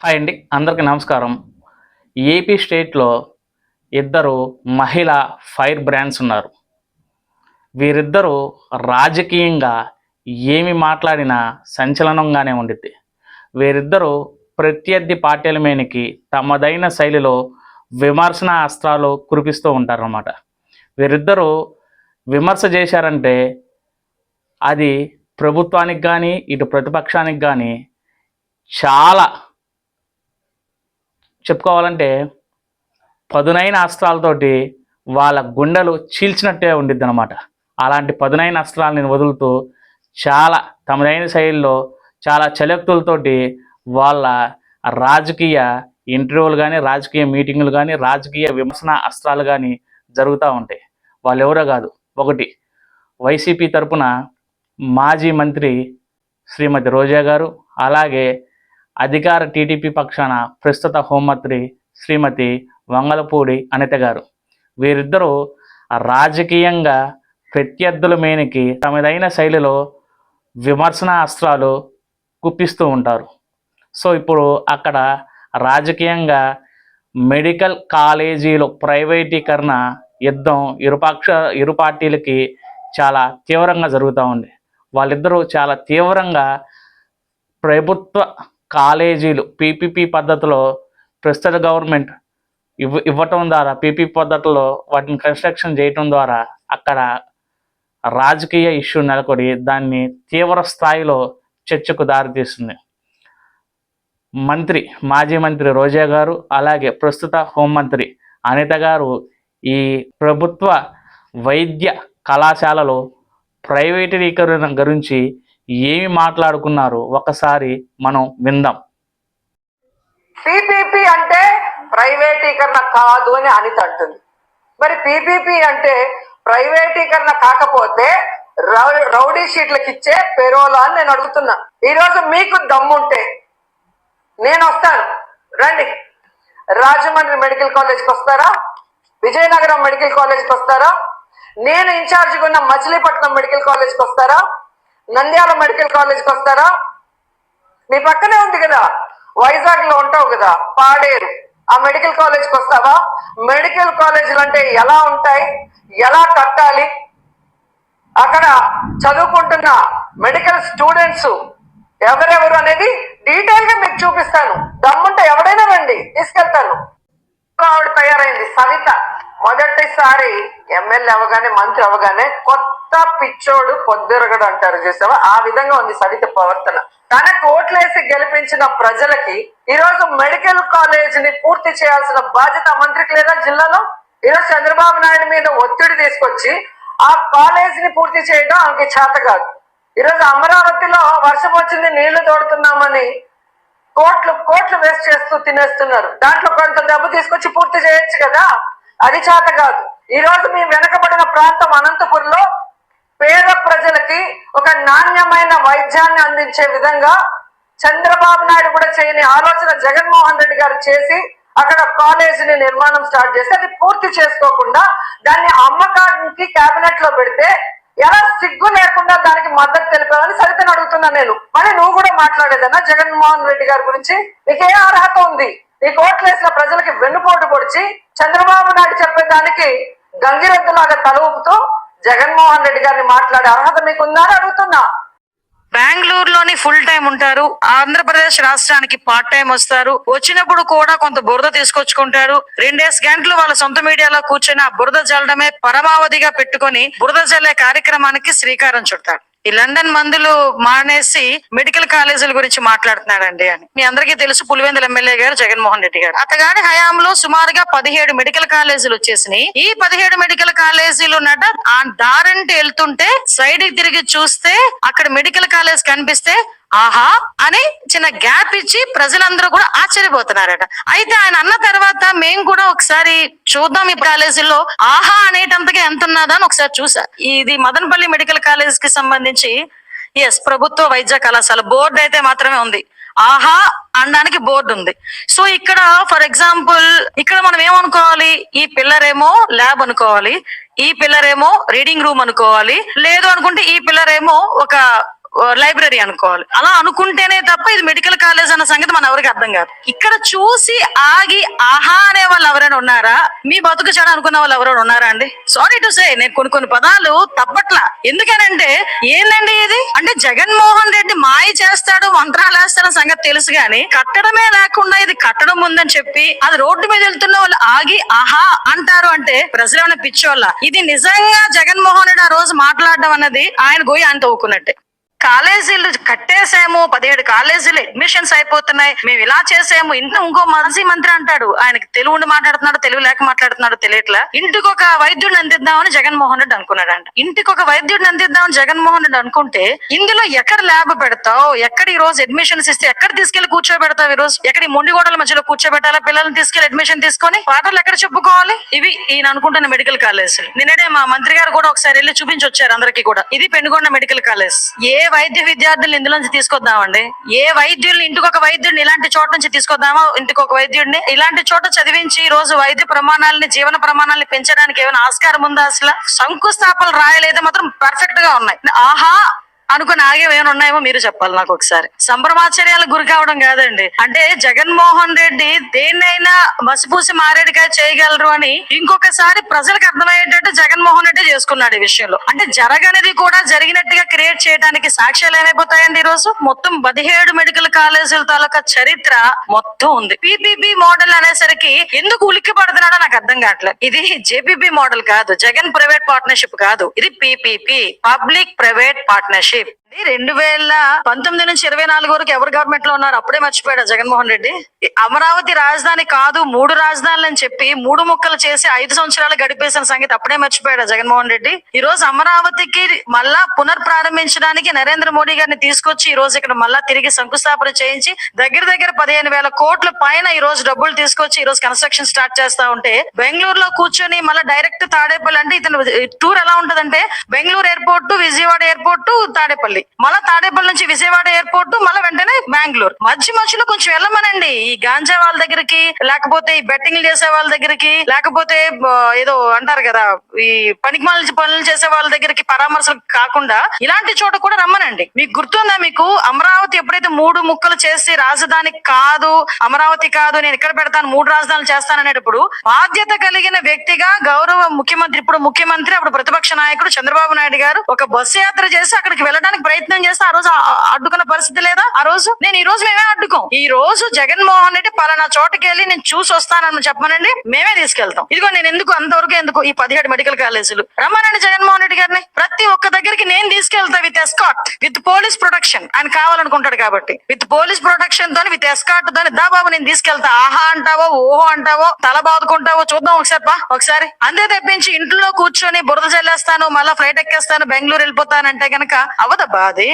Hi అండి, అందరికీ నమస్కారం. ఏపీ స్టేట్లో ఇద్దరు మహిళా ఫైర్ బ్రాండ్స్ ఉన్నారు. వీరిద్దరూ రాజకీయంగా ఏమి మాట్లాడినా సంచలనంగానే ఉండిద్ది. వీరిద్దరూ ప్రత్యర్థి పార్టీల మీదకి తమదైన శైలిలో విమర్శన అస్త్రాలు కురిపిస్తూ ఉంటారన్నమాట. వీరిద్దరూ విమర్శ చేశారంటే అది ప్రభుత్వానికి కానీ ఇటు ప్రతిపక్షానికి కానీ చాలా చెప్పుకోవాలంటే పదునైన అస్త్రాలతోటి వాళ్ళ గుండెలు చీల్చినట్టే ఉండిద్ది అనమాట. అలాంటి పదునైన అస్త్రాలని వదులుతూ చాలా తమదైన శైలిలో చాలా చలోక్తులతోటి వాళ్ళ రాజకీయ ఇంటర్వ్యూలు కానీ, రాజకీయ మీటింగులు కానీ, రాజకీయ విమర్శన అస్త్రాలు కానీ జరుగుతూ ఉంటాయి. వాళ్ళు ఎవరో కాదు, ఒకటి వైసీపీ తరపున మాజీ మంత్రి శ్రీమతి రోజా గారు, అలాగే అధికార టీడీపీ పక్షాన ప్రస్తుత హోంమంత్రి శ్రీమతి వంగలపూడి అనిత గారు. వీరిద్దరూ రాజకీయంగా ప్రత్యర్థుల మీదకి తమదైన శైలిలో విమర్శన అస్త్రాలు గుప్పిస్తూ ఉంటారు. సో ఇప్పుడు అక్కడ రాజకీయంగా మెడికల్ కాలేజీలు ప్రైవేటీకరణ యుద్ధం ఇరు పార్టీలకి చాలా తీవ్రంగా జరుగుతూ ఉంది. వాళ్ళిద్దరూ చాలా తీవ్రంగా ప్రభుత్వ కాలేజీలు పీపీపీ పద్ధతిలో ప్రస్తుత గవర్నమెంట్ ఇవ్వటం ద్వారా, పీపీపీ పద్ధతిలో వాటిని కన్స్ట్రక్షన్ చేయటం ద్వారా అక్కడ రాజకీయ ఇష్యూ నెలకొని దాన్ని తీవ్ర స్థాయిలో చర్చకు దారితీస్తుంది. మాజీ మంత్రి రోజా గారు, అలాగే ప్రస్తుత హోంమంత్రి అనిత గారు ఈ ప్రభుత్వ వైద్య కళాశాలలో ప్రైవేటీకరణ గురించి ఏమి మాట్లాడుకున్నారు ఒకసారి మనం విందాం. పీపీపీ అంటే ప్రైవేటీకరణ కాదు అని అనిత అంటుంది. మరి పీపీపీ అంటే ప్రైవేటీకరణ కాకపోతే రౌడీ షీట్లకు ఇచ్చే పెరోలా అని నేను అడుగుతున్నా. ఈరోజు మీకు దమ్ముంటే నేను వస్తాను, రండి. రాజమండ్రి మెడికల్ కాలేజ్కి వస్తారా? విజయనగరం మెడికల్ కాలేజ్కి వస్తారా? నేను ఇన్ఛార్జిగా ఉన్న మచిలీపట్నం మెడికల్ కాలేజ్కి వస్తారా? నంద్యాల మెడికల్ కాలేజ్కి వస్తారా? మీ పక్కనే ఉంది కదా, వైజాగ్ లో ఉంటావు కదా, పాడేరు, ఆ మెడికల్ కాలేజ్కి వస్తావా? మెడికల్ కాలేజీలు అంటే ఎలా ఉంటాయి, ఎలా కట్టాలి, అక్కడ చదువుకుంటున్న మెడికల్ స్టూడెంట్స్ ఎవరెవరు అనేది డీటెయిల్ గా మీకు చూపిస్తాను. దమ్ముంటే ఎవడైనా రండి, తీసుకెళ్తాను. ఆవిడ తయారైంది సవిత. మొదటిసారి ఎమ్మెల్యే అవగానే, మంత్రి అవగానే కొత్త పిచ్చోడు పొద్దురగడు అంటారు చూసావా, ఆ విధంగా ఉంది సవిత ప్రవర్తన. తనకు ఓట్లేసి గెలిపించిన ప్రజలకి ఈరోజు మెడికల్ కాలేజ్ ని పూర్తి చేయాల్సిన బాధ్యత మంత్రికి లేదా జిల్లాలో? ఈరోజు చంద్రబాబు నాయుడు మీద ఒత్తిడి తీసుకొచ్చి ఆ కాలేజ్ ని పూర్తి చేయడం ఆమెకి చేత కాదు. ఈరోజు అమరావతిలో వర్షం వచ్చింది, నీళ్లు తోడుతున్నామని కోట్లు వేస్ట్ చేస్తూ తినేస్తున్నారు. దాంట్లో కొంత డబ్బు తీసుకొచ్చి పూర్తి చేయొచ్చు కదా, అది చేత కాదు. ఈ రోజు మీ వెనకబడిన ప్రాంతం అనంతపురంలో పేద ప్రజలకి ఒక నాణ్యమైన వైద్యాన్ని అందించే విధంగా చంద్రబాబు నాయుడు కూడా చేయని ఆలోచన జగన్మోహన్ రెడ్డి గారు చేసి అక్కడ కాలేజీని నిర్మాణం స్టార్ట్ చేసి అది పూర్తి చేసుకోకుండా దాన్ని అమ్మకానికి కేబినెట్ లో పెడితే ఎలా సిగ్గు లేకుండా దానికి మద్దతు తెలిపావని సరితను అడుగుతున్నా నేను. మళ్ళీ నువ్వు కూడా మాట్లాడేదన్నా జగన్మోహన్ రెడ్డి గారి గురించి? నీకే అర్హత ఉంది? నీ కోట్లేసిన ప్రజలకి వెన్నుపోటు పొడిచి చంద్రబాబు నాయుడు చెప్పేదానికి గంగిరెద్దులాగా తల ఊపుతూ జగన్మోహన్ రెడ్డి గారిని మాట్లాడే అర్హత మీకుందా అని అడుగుతున్నా. బెంగళూరులోని ఫుల్ టైం ఉంటారు, ఆంధ్రప్రదేశ్ రాష్ట్రానికి పార్ట్ టైం వస్తారు. వచ్చినప్పుడు కూడా కొంత బురద తీసుకొచ్చుకుంటారు. 2 గంటలు వాళ్ళ సొంత మీడియాలో కూర్చొని ఆ బురద జల్లడమే పరమావధిగా పెట్టుకొని బురద జల్లే కార్యక్రమానికి శ్రీకారం చుడతారు. ఈ లండన్ మందులు మానేసి మెడికల్ కాలేజీల గురించి మాట్లాడుతున్నాడండి అని మీ అందరికీ తెలుసు. పులివెందుల ఎమ్మెల్యే గారు జగన్మోహన్ రెడ్డి గారు అతగాని హయాంలో సుమారుగా 17 మెడికల్ కాలేజీలు వచ్చేసినాయి. ఈ 17 మెడికల్ కాలేజీలు నట ఆ దారంటే వెళ్తుంటే సైడ్ కి తిరిగి చూస్తే అక్కడ మెడికల్ కాలేజ్ కనిపిస్తే ఆహా అని చిన్న గ్యాప్ ఇచ్చి ప్రజలందరూ కూడా ఆశ్చర్యపోతున్నారట. అయితే ఆయన అన్న తర్వాత మేము కూడా ఒకసారి చూద్దాం ఈ కాలేజీలో ఆహా అనేటంతగా ఎంత ఉన్నదా అని ఒకసారి చూసా. ఇది మదనపల్లి మెడికల్ కాలేజ్ కి సంబంధించి ప్రభుత్వ వైద్య కళాశాల బోర్డు అయితే మాత్రమే ఉంది. ఆహా అనడానికి బోర్డు ఉంది. సో ఇక్కడ ఫర్ ఎగ్జాంపుల్ ఇక్కడ మనం ఏమనుకోవాలి, ఈ పిల్లర్ ఏమో ల్యాబ్ అనుకోవాలి, ఈ పిల్లర్ ఏమో రీడింగ్ రూమ్ అనుకోవాలి, లేదు అనుకుంటే ఈ పిల్లర్ ఏమో ఒక లైబ్రరీ అనుకోవాలి. అలా అనుకుంటేనే తప్ప ఇది మెడికల్ కాలేజ్ అన్న సంగతి మన ఎవరికి అర్థం కాదు. ఇక్కడ చూసి ఆగి ఆహా అనే వాళ్ళు ఎవరైనా ఉన్నారా? మీ బతుకు చెడ అనుకున్న వాళ్ళు ఎవరైనా ఉన్నారా అండి? సారీ టు సే, నేను కొన్ని పదాలు తప్పట్లా. ఎందుకనంటే ఏందండి ఇది అంటే జగన్మోహన్ రెడ్డి మాయ చేస్తాడు, మంత్రాలు వేస్తాడు సంగతి తెలుసు గాని కట్టడమే లేకుండా ఇది కట్టడం ఉందని చెప్పి అది రోడ్డు మీద వెళ్తున్న వాళ్ళు ఆగి ఆహా అంటారు అంటే ప్రజలు ఏమైనా పిచ్చోళ్ళ? ఇది నిజంగా జగన్మోహన్ రెడ్డి ఆ రోజు మాట్లాడడం అన్నది ఆయన గోయి ఆయన తవ్వుకున్నట్టే. కాలేజీలు కట్టేసాము, 17 కాలేజీలు అడ్మిషన్స్ అయిపోతున్నాయి, మేము ఇలా చేసాము. ఇంకో మాజీ మంత్రి అంటాడు, ఆయనకి తెలుగు ఉండి మాట్లాడుతున్నాడు, తెలుగు లేక మాట్లాడుతున్నాడు తెలియట్లా, ఇంటికి ఒక వైద్యుడిని అందిద్దామని జగన్మోహన్ రెడ్డి అనుకున్నాడంట. ఇంటికి ఒక వైద్యుడిని అందిద్దామని జగన్మోహన్ రెడ్డి అనుకుంటే ఇందులో ఎక్కడ ల్యాబ్ పెడతావు, ఎక్కడ ఈ రోజు అడ్మిషన్స్ ఇస్తే ఎక్కడ తీసుకెళ్లి కూర్చోబెడతావు? ఈ రోజు ఎక్కడ ఈ మొండిగోడల మధ్యలో కూర్చోబెట్టాలా? పిల్లల్ని తీసుకెళ్లి అడ్మిషన్ తీసుకొని పాటలు ఎక్కడ చెప్పుకోవాలి? ఇవి ఈయన అనుకుంటున్న మెడికల్ కాలేజ్. నిన్ననే మా మంత్రి గారు కూడా ఒకసారి వెళ్ళి చూపించి వచ్చారు అందరికీ కూడా. ఇది పెనుగొండ మెడికల్ కాలేజ్. ఏ వైద్య విద్యార్థులు ఇందులో నుంచి తీసుకొద్దామండి? ఏ వైద్యుల్ని ఇంటికి ఒక వైద్యుడిని ఇలాంటి చోట నుంచి తీసుకొద్దామా? ఇంటికి ఒక వైద్యుడిని ఇలాంటి చోట చదివించి ఈ రోజు వైద్య ప్రమాణాలని, జీవన ప్రమాణాలని పెంచడానికి ఏమైనా ఆస్కారం ఉందా? అసలు శంకుస్థాపనలు రాయలేదు మాత్రం పర్ఫెక్ట్ గా ఉన్నాయి. ఆహా అనుకుని ఆగేవేమైనా ఉన్నాయేమో మీరు చెప్పాలి నాకు ఒకసారి. సంభ్రమాశ్చర్యాలకు గురి కావడం కాదండి. అంటే జగన్మోహన్ రెడ్డి దేన్నైనా మసిపూసి మారేడుగా చేయగలరు అని ఇంకొకసారి ప్రజలకు అర్థమయ్యేటట్టు జగన్మోహన్ రెడ్డి చేసుకున్నాడు ఈ విషయంలో. అంటే జరగనిది కూడా జరిగినట్టుగా క్రియేట్ చేయడానికి సాక్ష్యాలు ఏమైపోతాయండి? ఈ రోజు మొత్తం 17 మెడికల్ కాలేజీల తాలూకా చరిత్ర మొత్తం ఉంది. పీపీపీ మోడల్ అనేసరికి ఎందుకు ఉలిక్కి పడుతున్నాడో నాకు అర్థం కావట్లేదు. ఇది జేపీపీ మోడల్ కాదు, జగన్ ప్రైవేట్ పార్ట్నర్షిప్ కాదు, ఇది పీపీపీ, పబ్లిక్ ప్రైవేట్ పార్ట్నర్షిప్. 2019 నుంచి 24 వరకు ఎవరు గవర్నమెంట్ లో ఉన్నారు? అప్పుడే మర్చిపోయాడు జగన్మోహన్ రెడ్డి. అమరావతి రాజధాని కాదు 3 రాజధానులు అని చెప్పి 3 ముక్కలు చేసి 5 సంవత్సరాలు గడిపేసిన సంగతి అప్పుడే మర్చిపోయాడు జగన్మోహన్ రెడ్డి. ఈ రోజు అమరావతికి మళ్ళా పునర్ప్రారంభించడానికి నరేంద్ర మోడీ గారిని తీసుకొచ్చి ఈ రోజు ఇక్కడ మళ్ళా తిరిగి శంకుస్థాపన చేయించి దగ్గర 15,000 కోట్ల పైన ఈ రోజు డబ్బులు తీసుకొచ్చి ఈ రోజు కన్స్ట్రక్షన్ స్టార్ట్ చేస్తా ఉంటే బెంగళూరులో కూర్చొని మళ్ళీ డైరెక్ట్ తాడేపల్లి. అంటే ఇతను టూర్ ఎలా ఉంటదంటే బెంగళూరు ఎయిర్పోర్ట్, విజయవాడ ఎయిర్పోర్ట్, తాడేపల్లి, మళ్ళా తాడేపల్లి నుంచి విజయవాడ ఎయిర్పోర్ట్, మళ్ళీ వెంటనే బెంగళూరు. మధ్యలో కొంచెం వెళ్ళమనండి ఈ గాంజా వాళ్ళ దగ్గరికి, లేకపోతే ఈ బెట్టింగ్లు చేసే వాళ్ళ దగ్గరికి, లేకపోతే ఏదో అంటారు కదా ఈ పనికిమాలిన పనులు చేసే వాళ్ళ దగ్గరికి పరామర్శలు కాకుండా ఇలాంటి చోట కూడా రమ్మనండి. మీకు గుర్తుందా? మీకు అమరావతి ఎప్పుడైతే 3 ముక్కలు చేసి రాజధాని కాదు, అమరావతి కాదు, నేను ఇక్కడ పెడతాను, 3 రాజధానులు చేస్తాననేటప్పుడు బాధ్యత కలిగిన వ్యక్తిగా గౌరవ ముఖ్యమంత్రి, ఇప్పుడు ముఖ్యమంత్రి, అప్పుడు ప్రతిపక్ష నాయకుడు చంద్రబాబు నాయుడు గారు ఒక బస్సు యాత్ర చేసి అక్కడికి వెళ్ళడానికి ప్రయత్నం చేస్తే ఆ రోజు అడ్డుకున్న పరిస్థితి లేదా? ఆ రోజు ఈ రోజు మేమే అడ్డుకోం. ఈ రోజు జగన్మోహన్ రెడ్డి పలానా చోటకి వెళ్ళి నేను చూసి వస్తానని చెప్పమనండి, మేమే తీసుకెళ్తాం. ఇదిగో నేను ఎందుకు ఈ 17 మెడికల్ కాలేజీలు రమ్మనండి జగన్మోహన్ రెడ్డి గారిని. ప్రతి ఒక్క దగ్గరికి నేను తీసుకెళ్తా with escort, with police protection. ఆయన కావాలనుకుంటాడు కాబట్టి విత్ పోలీస్ ప్రొటెక్షన్ తోని, విత్ ఎస్కాట్ తోని దా బాబు నేను తీసుకెళ్తా. ఆహా అంటావో, ఓహో అంటావో, తల బాదుకుంటావో చూద్దాం ఒకసారి. అంతే తెప్పించి ఇంట్లో కూర్చొని బురద జల్లేస్తాను, మళ్ళా ఫ్లైట్ ఎక్కేస్తాను, బెంగళూరు వెళ్ళిపోతానంటే గనక అవదబ్బా అది.